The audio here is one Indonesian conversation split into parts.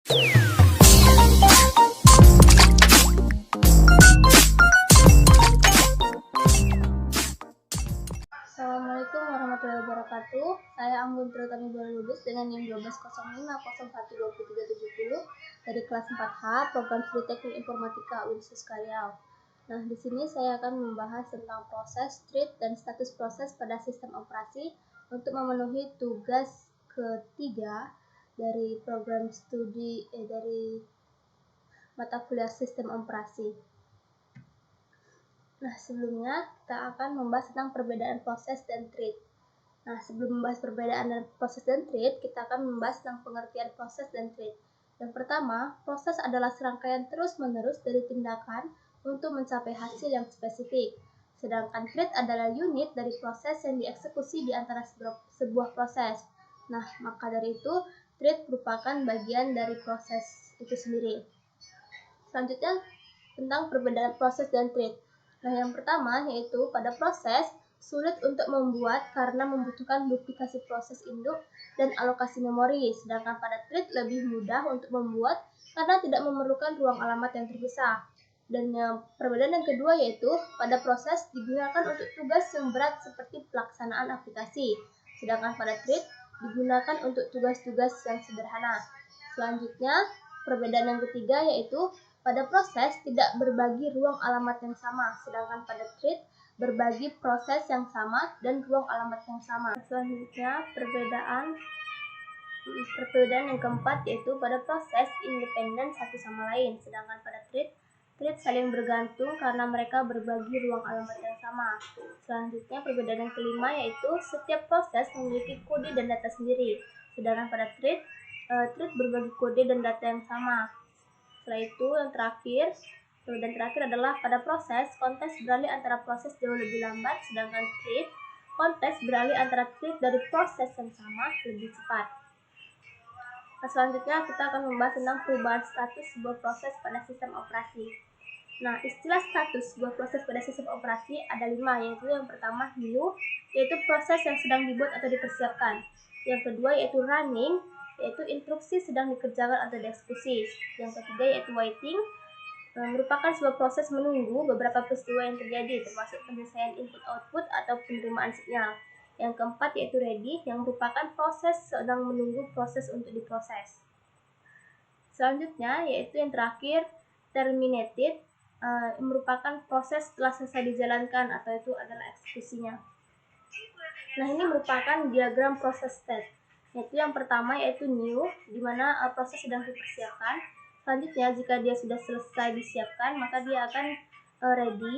Assalamualaikum warahmatullahi wabarakatuh. Saya Anggun Triutami baru lulus dengan NIM 1205012370 dari kelas 4H Program Studi Teknik Informatika Universitas Riau. Nah, di sini saya akan membahas tentang proses, treat, dan status proses pada sistem operasi untuk memenuhi tugas ketiga dari program studi dari mata kuliah sistem operasi. Nah, sebelumnya kita akan membahas tentang perbedaan proses dan treat. Nah, sebelum membahas perbedaan dan proses dan treat, kita akan membahas tentang pengertian proses dan treat. Yang pertama, proses adalah serangkaian terus-menerus dari tindakan untuk mencapai hasil yang spesifik. Sedangkan treat adalah unit dari proses yang dieksekusi di antara sebuah proses. Nah, maka dari itu, treat merupakan bagian dari proses itu sendiri. Selanjutnya, tentang perbedaan proses dan treat. Nah, yang pertama yaitu pada proses sulit untuk membuat karena membutuhkan duplikasi proses induk dan alokasi memori, sedangkan pada treat lebih mudah untuk membuat karena tidak memerlukan ruang alamat yang terpisah. Dan yang perbedaan yang kedua yaitu pada proses digunakan untuk tugas yang berat seperti pelaksanaan aplikasi, sedangkan pada treat digunakan untuk tugas-tugas yang sederhana. Selanjutnya, perbedaan yang ketiga yaitu pada proses tidak berbagi ruang alamat yang sama, sedangkan pada treat berbagi proses yang sama dan ruang alamat yang sama. Selanjutnya, perbedaan yang keempat yaitu pada proses independen satu sama lain, sedangkan pada treat saling bergantung karena mereka berbagi ruang alamat yang sama. Selanjutnya, perbedaan yang kelima yaitu setiap proses memiliki kode dan data sendiri, sedangkan pada treat berbagi kode dan data yang sama. Setelah itu, yang terakhir adalah pada proses, kontes beralih antara proses jauh lebih lambat, sedangkan treat, kontes beralih antara treat dari proses yang sama lebih cepat. Nah, selanjutnya kita akan membahas tentang perubahan status sebuah proses pada sistem operasi. Nah, istilah status sebuah proses pada sistem operasi ada 5, yaitu yang pertama new, yaitu proses yang sedang dibuat atau dipersiapkan. Yang kedua yaitu running, yaitu instruksi sedang dikerjakan atau dieksekusi. Yang ketiga yaitu waiting, merupakan sebuah proses menunggu beberapa peristiwa yang terjadi, termasuk penyelesaian input-output atau penerimaan sinyal. Yang keempat yaitu ready, yang merupakan proses sedang menunggu proses untuk diproses. Selanjutnya yaitu yang terakhir terminated, merupakan proses setelah selesai dijalankan atau itu adalah eksekusinya. Nah, ini merupakan diagram proses state. Yaitu yang pertama yaitu new, di mana proses sedang dipersiapkan. Selanjutnya, jika dia sudah selesai disiapkan, maka dia akan ready.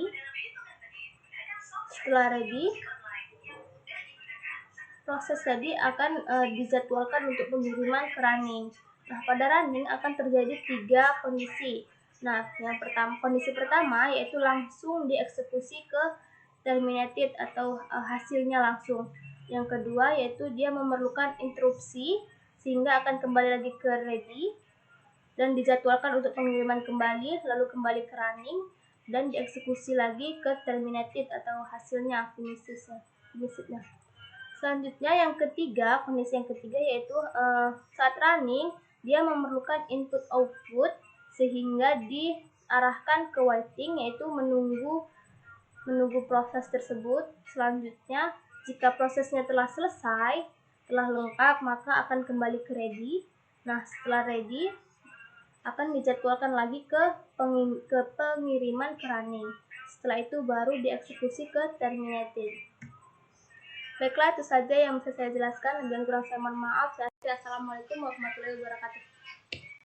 Setelah ready, proses tadi akan dijadwalkan untuk pengiriman ke running. Nah, pada running akan terjadi 3 kondisi. Nah, kondisi pertama yaitu langsung dieksekusi ke terminated atau hasilnya langsung. Yang kedua yaitu dia memerlukan interupsi sehingga akan kembali lagi ke ready dan dijadwalkan untuk pengiriman kembali, lalu kembali ke running dan dieksekusi lagi ke terminated atau hasilnya finishednya. Selanjutnya kondisi yang ketiga yaitu saat running dia memerlukan input output sehingga diarahkan ke waiting, yaitu menunggu proses tersebut. Selanjutnya, jika prosesnya telah selesai, telah lengkap, maka akan kembali ke ready. Nah, setelah ready akan dijadwalkan lagi ke pengiriman ke running. Setelah itu baru dieksekusi ke terminated. Baiklah, itu saja yang bisa saya jelaskan. Dan kurang saya mohon maaf. Assalamualaikum warahmatullahi wabarakatuh.